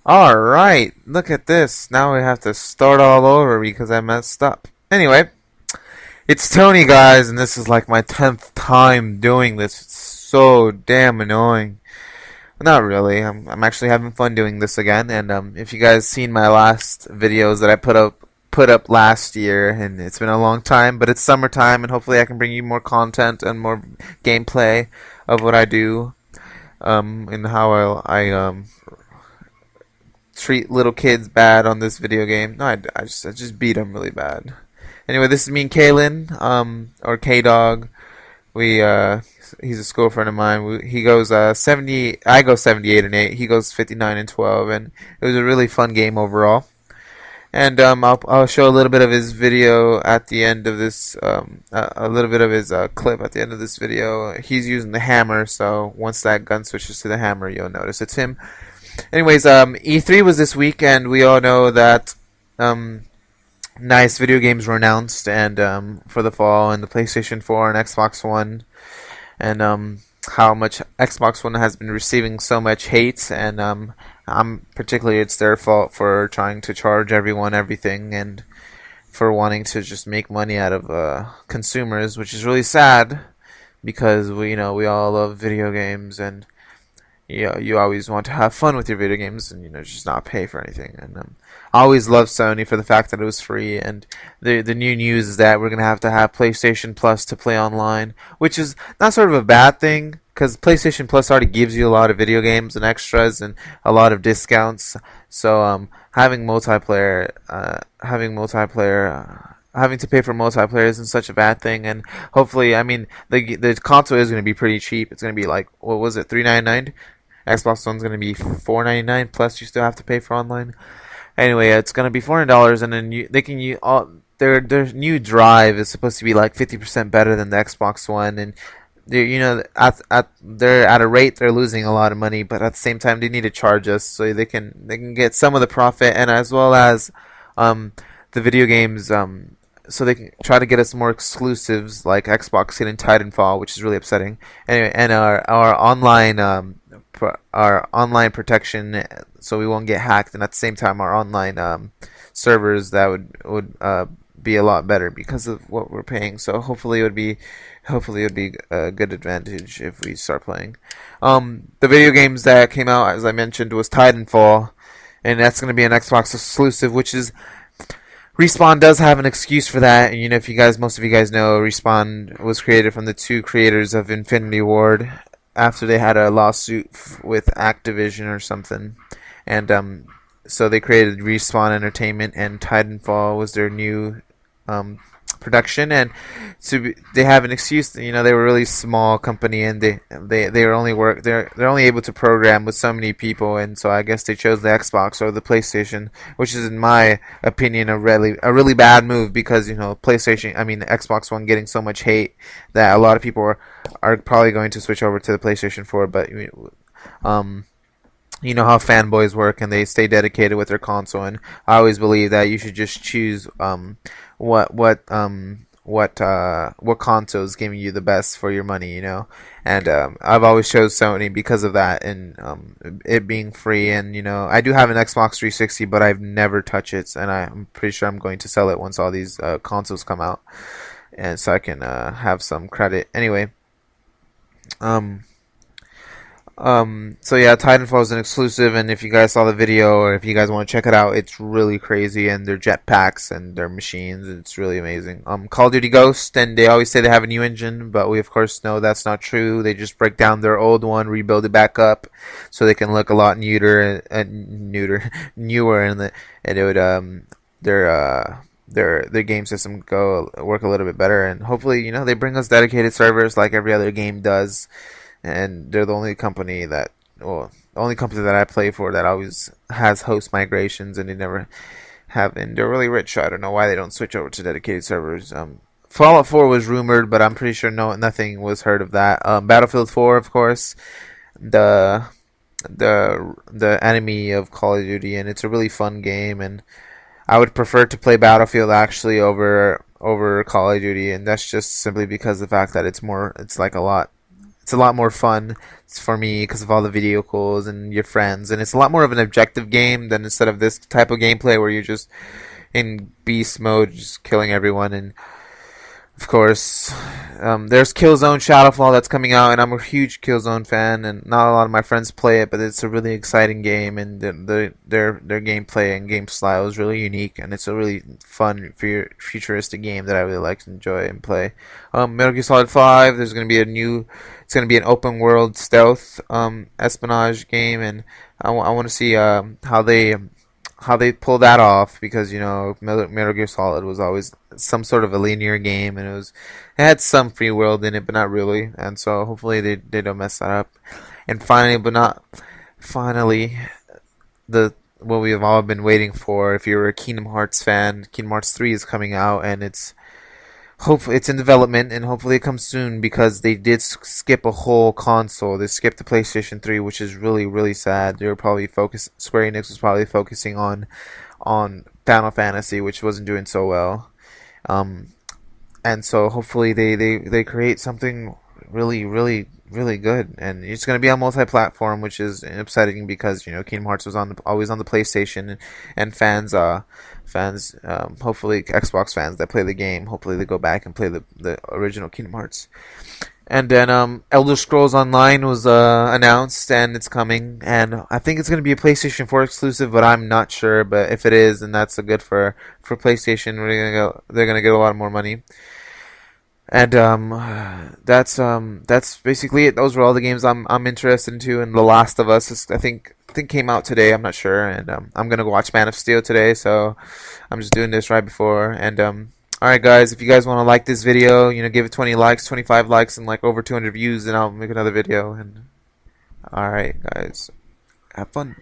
Alright, look at this. Now we have to start all over because I messed up. Anyway, it's Tony, guys, and this is like my 10th time doing this. It's so damn annoying. Not really. I'm actually having fun doing this again. And if you guys seen my last videos that I put up last year, and it's been a long time, but it's summertime, and hopefully I can bring you more content and more gameplay of what I do, and how I treat little kids bad on this video game. No, I just beat them really bad. Anyway, this is me and Kalen, or K Dog. We he's a school friend of mine. He goes 70. I go 78 and 8. He goes 59 and 12, and it was a really fun game overall. And I'll show a little bit of his video at the end of this, a little bit of his clip at the end of this video. He's using the hammer, so once that gun switches to the hammer, you'll notice it's him. Anyways, E3 was this week, and we all know that nice video games were announced, and for the fall, and the PlayStation 4 and Xbox One, and how much Xbox One has been receiving so much hate, and I'm particularly it's their fault for trying to charge everyone everything, and for wanting to just make money out of consumers, which is really sad because we all love video games, and you always want to have fun with your video games, and just not pay for anything. And I always loved Sony for the fact that it was free. And the new news is that we're gonna have to have PlayStation Plus to play online, which is not sort of a bad thing because PlayStation Plus already gives you a lot of video games and extras and a lot of discounts. So having multiplayer, having to pay for multiplayer isn't such a bad thing. And hopefully, I mean, the console is going to be pretty cheap. It's going to be like, what was it, $399? Xbox One's going to be $499, plus you still have to pay for online. Anyway, it's going to be $400, and then they can use all their new drive is supposed to be like 50% better than the Xbox One, and they're at a rate they're losing a lot of money, but at the same time they need to charge us so they can get some of the profit, and as well as the video games, so they can try to get us more exclusives like Xbox getting Titanfall, which is really upsetting. Anyway, and our online protection, so we won't get hacked, and at the same time our online servers that would be a lot better because of what we're paying. So hopefully it would be a good advantage if we start playing. The video games that came out, as I mentioned, was Titanfall, and that's going to be an Xbox exclusive, which is Respawn does have an excuse for that. And if most of you guys know, Respawn was created from the two creators of Infinity Ward after they had a lawsuit with Activision or something, and so they created Respawn Entertainment, and Titanfall was their new production. And they have an excuse. They were a really small company, and they're only able to program with so many people, and so I guess they chose the Xbox or the PlayStation, which is in my opinion a really bad move because the Xbox One getting so much hate that a lot of people are probably going to switch over to the PlayStation 4, but you know how fanboys work, and they stay dedicated with their console. And I always believe that you should just choose what console is giving you the best for your money, And I've always chose Sony because of that, and it being free. And I do have an Xbox 360, but I've never touched it, and I'm pretty sure I'm going to sell it once all these consoles come out, and so I can have some credit. Anyway, so yeah, Titanfall is an exclusive, and if you guys saw the video, or if you guys want to check it out, it's really crazy, and their jetpacks and their machines, it's really amazing. Call of Duty Ghost, and they always say they have a new engine, but we of course know that's not true. They just break down their old one, rebuild it back up, so they can look a lot newer, and it would their game system work a little bit better, and hopefully they bring us dedicated servers like every other game does. And they're the only company that I play for that always has host migrations, and they never have. And they're really rich, so I don't know why they don't switch over to dedicated servers. Fallout 4 was rumored, but I'm pretty sure nothing was heard of that. Battlefield 4, of course, the enemy of Call of Duty, and it's a really fun game. And I would prefer to play Battlefield actually over Call of Duty, and that's just simply because of the fact that it's it's a lot more fun for me because of all the video calls and your friends, and it's a lot more of an objective game than instead of this type of gameplay where you're just in beast mode, just killing everyone. And of course, there's Killzone Shadowfall that's coming out, and I'm a huge Killzone fan, and not a lot of my friends play it, but it's a really exciting game, and their gameplay and game style is really unique, and it's a really fun, futuristic game that I really like to enjoy and play. Metal Gear Solid 5, there's going to be it's going to be an open world stealth espionage game, and I want to see how they pull that off, because Metal Gear Solid was always some sort of a linear game, and it had some free world in it but not really, and so hopefully they don't mess that up. And finally, but not finally, the what we've all been waiting for, if you're a Kingdom Hearts fan, Kingdom Hearts 3 is coming out, and it's in development, and hopefully it comes soon, because they did skip a whole console. They skipped the PlayStation 3, which is really, really sad. They were probably Square Enix was probably focusing on Final Fantasy, which wasn't doing so well. Um, and so hopefully they create something really, really, really good, and it's going to be on multi-platform, which is upsetting, because Kingdom Hearts was always on the PlayStation, and fans, hopefully Xbox fans that play the game, hopefully they go back and play the original Kingdom Hearts. And then Elder Scrolls Online was announced, and it's coming, and I think it's going to be a PlayStation 4 exclusive, but I'm not sure. But if it is, then that's a good for PlayStation. They're going to get a lot more money. And that's basically it. Those were all the games I'm interested into. And The Last of Us I think came out today. I'm not sure, and I'm gonna go watch Man of Steel today. So I'm just doing this right before. And all right, guys, if you guys want to like this video, give it 20 likes, 25 likes, and like over 200 views, then I'll make another video. And all right, guys, have fun.